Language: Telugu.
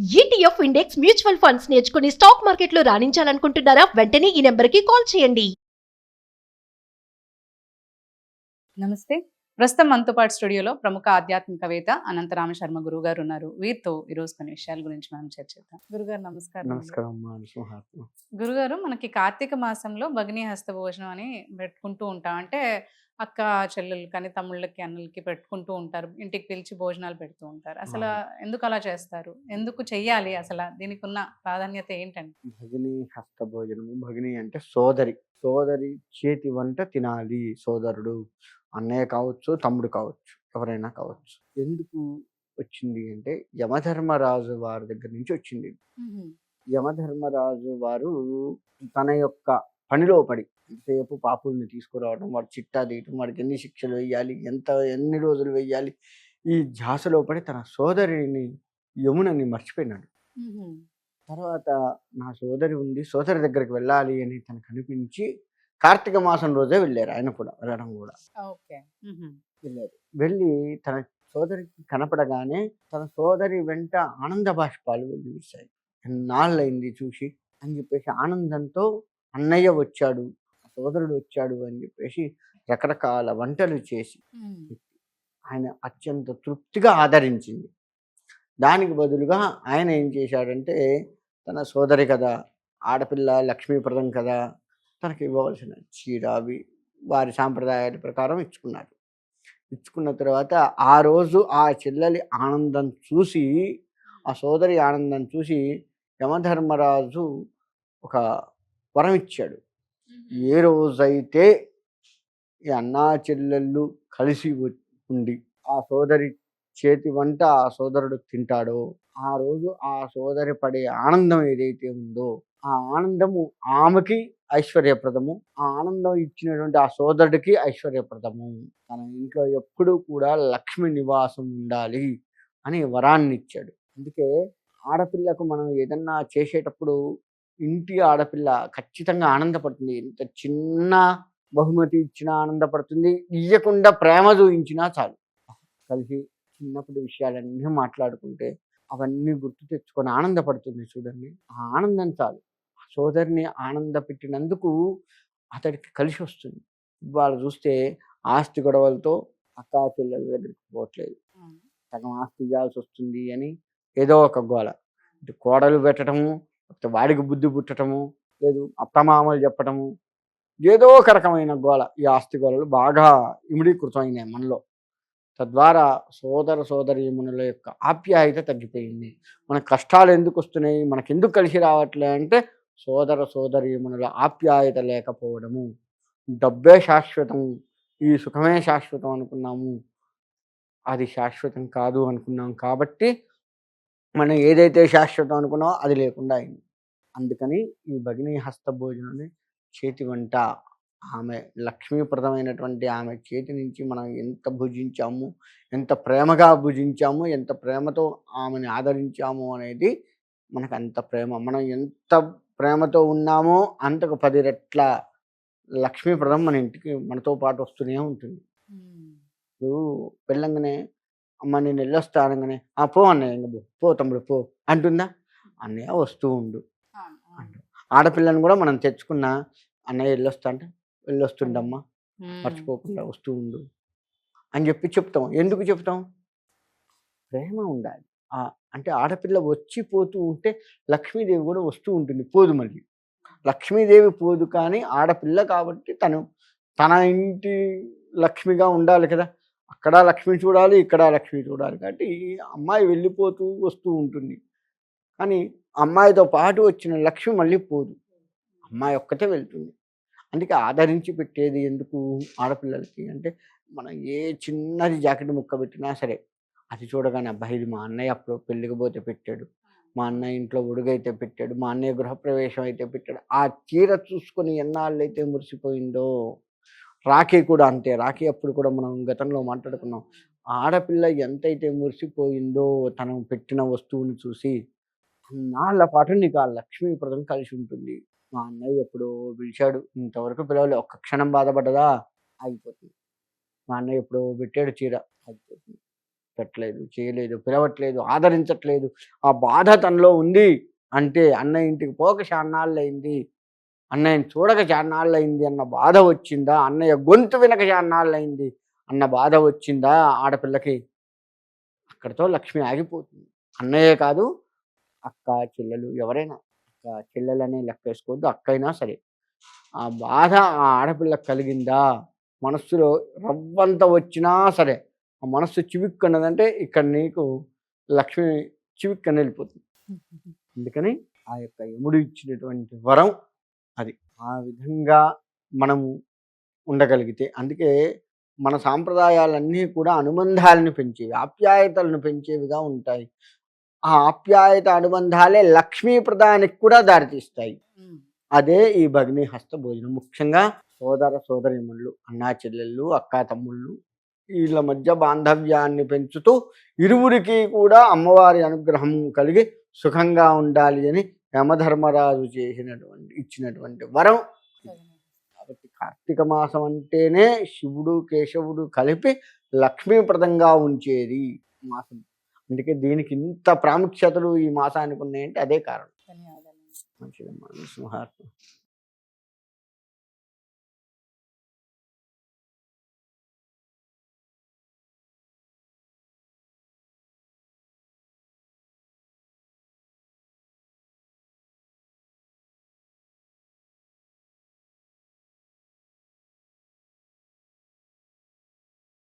ఈటీఎఫ్ ఇండెక్స్ మ్యూచువల్ ఫండ్స్ నేర్చుకుని స్టాక్ మార్కెట్లో రాణించాలనుకుంటున్నారా? వెంటనే ఈ నెంబర్కి కాల్ చేయండి. నమస్తే. ప్రస్తుతం మనతో పాటు స్టూడియోలో ప్రముఖ ఆధ్యాత్మికవేత్త అనంతరామ శర్మ గురువు గారు ఉన్నారు. వీరితో ఈరోజు కొన్ని విషయాల గురించి మనం చర్చిద్దాం. గురుగారు నమస్కారం. నమస్కారం అమ్మా, నరసింహాత్మ. గురుగారు, మనకి కార్తీక మాసంలో భగిని హస్త భోజనం అని పెట్టుకుంటూ ఉంటాం. అంటే అక్క చెల్లెలు కానీ తమ్ముళ్ళకి అన్నలకి పెట్టుకుంటూ ఉంటారు. ఇంటికి పిలిచి భోజనాలు పెడుతూ ఉంటారు. అసలు ఎందుకు అలా చేస్తారు? ఎందుకు చెయ్యాలి? అసలు దీనికి ఉన్న ప్రాధాన్యత ఏంటండి? భగిని హస్త భోజనము. భగిని అంటే సోదరి. సోదరి చేతి వంట తినాలి సోదరుడు. అన్నయ్య కావచ్చు, తమ్ముడు కావచ్చు, ఎవరైనా కావచ్చు. ఎందుకు వచ్చింది అంటే యమధర్మరాజు వారి దగ్గర నుంచి వచ్చింది. యమధర్మరాజు వారు తన యొక్క పనిలో పడి ఎంతసేపు పాపుల్ని తీసుకురావడం, వాడు చిట్టా తీయటం, వాడికి ఎన్ని శిక్షలు వేయాలి, ఎన్ని రోజులు వేయాలి, ఈ ధ్యాసలో పడి తన సోదరిని యమునని మర్చిపోయినాడు. తర్వాత నా సోదరి ఉంది, సోదరి దగ్గరికి వెళ్ళాలి అని తనకు అనిపించి కార్తీక మాసం రోజే వెళ్ళారు. ఆయన కూడా వెళ్ళడం కూడా వెళ్ళారు. వెళ్ళి తన సోదరికి కనపడగానే తన సోదరి వెంట ఆనంద బాష్పాలు వెలివిస్తాయి. ఎన్నాళ్ళైంది చూసి అని చెప్పేసి ఆనందంతో అన్నయ్య వచ్చాడు, సోదరుడు వచ్చాడు అని చెప్పేసి రకరకాల వంటలు చేసి ఆయన అత్యంత తృప్తిగా ఆదరించింది. దానికి బదులుగా ఆయన ఏం చేశాడంటే తన సోదరి కదా, ఆడపిల్ల లక్ష్మీప్రదం కదా, తనకి ఇవ్వవలసిన చీర అవి వారి సాంప్రదాయాల ప్రకారం ఇచ్చుకున్నారు. ఇచ్చుకున్న తర్వాత ఆ రోజు ఆ చెల్లెలి ఆనందం చూసి, ఆ సోదరి ఆనందం చూసి యమధర్మరాజు ఒక వరం ఇచ్చాడు. ఏ రోజైతే ఈ అన్నా చెల్లెళ్ళు కలిసి ఉండి ఆ సోదరి చేతి వంట ఆ సోదరుడు తింటాడో ఆ రోజు ఆ సోదరి పడే ఆనందం ఏదైతే ఉందో ఆ ఆనందము ఆమెకి ఐశ్వర్యప్రదము, ఆ ఆనందం ఇచ్చినటువంటి ఆ సోదరుడికి ఐశ్వర్యప్రదము. తన ఇంట్లో ఎప్పుడూ కూడా లక్ష్మి నివాసం ఉండాలి అని వరాన్ని ఇచ్చాడు. అందుకే ఆడపిల్లకు మనం ఏదన్నా చేసేటప్పుడు ఇంటి ఆడపిల్ల ఖచ్చితంగా ఆనందపడుతుంది. ఎంత చిన్న బహుమతి ఇచ్చినా ఆనందపడుతుంది, ఇయ్యకుండా ప్రేమ చూపించినా చాలు. కలిసి చిన్నప్పుడు విషయాలన్నీ మాట్లాడుకుంటే అవన్నీ గుర్తు తెచ్చుకొని ఆనందపడుతుంది చూడండి. ఆ ఆనందం చాలు. సోదరిని ఆనంద పెట్టినందుకు అతడికి కలిసి వస్తుంది. వాళ్ళు చూస్తే ఆస్తి గొడవలతో అక్కా చెల్లెల దగ్గరికి పోవట్లేదు, సగం ఆస్తి ఇవ్వాల్సి వస్తుంది అని ఏదో ఒక గోల. ఇటు కోడలు పెట్టడము, వాడికి బుద్ధి పుట్టడము, లేదు అత్తమామలు చెప్పటము, ఏదో ఒక రకమైన గోల. ఈ ఆస్తి గోళలు బాగా ఇమిడీకృతం అయినాయి మనలో. తద్వారా సోదర సోదరీమణుల యొక్క ఆప్యాయత తగ్గిపోయింది. మన కష్టాలు ఎందుకు వస్తున్నాయి, మనకెందుకు కలిసి రావట్లే అంటే సోదర సోదరీమణుల ఆప్యాయత లేకపోవడము. డబ్బే శాశ్వతం, ఈ సుఖమే శాశ్వతం అనుకున్నాము, అది శాశ్వతం కాదు అనుకున్నాం. కాబట్టి మనం ఏదైతే శాశ్వతం అనుకున్నామో అది లేకుండా అయింది. అందుకని ఈ భగిని హస్త భోజనాన్ని, చేతి వంట, ఆమె లక్ష్మీప్రదమైనటువంటి ఆమె చేతి నుంచి మనం ఎంత భుజించాము, ఎంత ప్రేమగా భుజించాము, ఎంత ప్రేమతో ఆమెని ఆదరించాము అనేది మనకు అంత ప్రేమ. మనం ఎంత ప్రేమతో ఉన్నామో అంతకు 10 రెట్ల లక్ష్మీప్రదం మన ఇంటికి మనతో పాటు వస్తూనే ఉంటుంది. ఇప్పుడు వెళ్ళంగానే అమ్మ నేను వెళ్ళొస్తా అనగానే పో అన్నయ్య, ఇంక పో తమ్ముడు పో అంటుందా? అన్నయ్య వస్తూ ఉండు అంటు. ఆడపిల్లని కూడా మనం తెచ్చుకున్న అన్నయ్య వెళ్ళొస్తా అంటే వెళ్ళొస్తుండమ్మా, మర్చిపోకుండా వస్తూ ఉండు అని చెప్తాం. ఎందుకు చెప్తాం? ప్రేమ ఉండాలి. అంటే ఆడపిల్ల వచ్చిపోతూ ఉంటే లక్ష్మీదేవి కూడా వస్తూ ఉంటుంది, పోదు. మళ్ళీ లక్ష్మీదేవి పోదు, కానీ ఆడపిల్ల కాబట్టి తన ఇంటి లక్ష్మిగా ఉండాలి కదా. అక్కడ లక్ష్మి చూడాలి, ఇక్కడ లక్ష్మి చూడాలి. కాబట్టి అమ్మాయి వెళ్ళిపోతూ వస్తూ ఉంటుంది, కానీ అమ్మాయితో పాటు వచ్చిన లక్ష్మి మళ్ళీ పోదు, అమ్మాయి ఒక్కతే వెళ్తుంది. అందుకే ఆదరించి పెట్టేది ఎందుకు ఆడపిల్లలకి అంటే, మనం ఏ చిన్నది జాకెట్ ముక్క పెట్టినా సరే అది చూడగానే అబ్బాయి ఇది మా అన్నయ్య అప్పుడు పెళ్ళికి పోతే పెట్టాడు, మా అన్నయ్య ఇంట్లో ఉడుగైతే పెట్టాడు, మా అన్నయ్య గృహప్రవేశం అయితే పెట్టాడు. ఆ చీర చూసుకొని ఎన్నాళ్ళైతే మురిసిపోయిందో. రాఖీ కూడా అంతే. రాఖీ అప్పుడు కూడా మనం గతంలో మాట్లాడుకున్నాం. ఆడపిల్ల ఎంతైతే మురిసిపోయిందో తను పెట్టిన వస్తువుని చూసి, అన్నాళ్ళ పాటు నీకు ఆ లక్ష్మీప్రదం కలిసి ఉంటుంది. మా అన్నయ్య ఎప్పుడో పిలిచాడు, ఇంతవరకు పిలవలే, ఒక్క క్షణం బాధపడ్డదా ఆగిపోతుంది. మా అన్నయ్య ఎప్పుడో పెట్టాడు చీర, ఆగిపోతుంది. పెట్టలేదు, చేయలేదు, పిలవట్లేదు, ఆదరించట్లేదు, ఆ బాధ తనలో ఉంది అంటే అన్నయ్య ఇంటికి పోక చాన్నాళ్ళయింది, అన్నయ్యని చూడక చాన్నాళ్ళయింది అన్న బాధ వచ్చిందా, అన్నయ్య గొంతు వినక చాన్నాళ్ళయింది అన్న బాధ వచ్చిందా ఆడపిల్లకి, అక్కడితో లక్ష్మి ఆగిపోతుంది. అన్నయ్యే కాదు, అక్క చెల్లెలు ఎవరైనా, అక్క చెల్లెలనే లెక్క వేసుకోవద్దు, అక్కయినా సరే ఆ బాధ ఆ ఆడపిల్లకు కలిగిందా, మనస్సులో రవ్వంత వచ్చినా సరే ఆ మనస్సు చివిక్కన్నదంటే ఇక్కడ నీకు లక్ష్మి చివిక్కని వెళ్ళిపోతుంది. అందుకని ఆ యొక్క యముడు ఇచ్చినటువంటి వరం అది. ఆ విధంగా మనము ఉండగలిగితే, అందుకే మన సాంప్రదాయాలన్నీ కూడా అనుబంధాలను పెంచేవి, ఆప్యాయతలను పెంచేవిగా ఉంటాయి. ఆ ఆప్యాయత అనుబంధాలే లక్ష్మీ ప్రదానికి కూడా దారితీస్తాయి. అదే ఈ భగిని హస్త భోజనం. ముఖ్యంగా సోదర సోదరీమణులు, అన్నా చెల్లెళ్ళు, అక్కా తమ్ముళ్ళు వీళ్ళ మధ్య బాంధవ్యాన్ని పెంచుతూ ఇరువురికి కూడా అమ్మవారి అనుగ్రహం కలిగి సుఖంగా ఉండాలి అని యమధర్మరాజు ఇచ్చినటువంటి వరం. కాబట్టి కార్తీక మాసం అంటేనే శివుడు కేశవుడు కలిపి లక్ష్మీప్రదంగా ఉంచేది మాసం. అందుకే దీనికి ఇంత ప్రాముఖ్యతలు ఈ మాసానికి ఉన్నాయంటే అదే కారణం. ధన్యవాదాలు. మంచిదమ్మా, విష్ణుహార్పణ.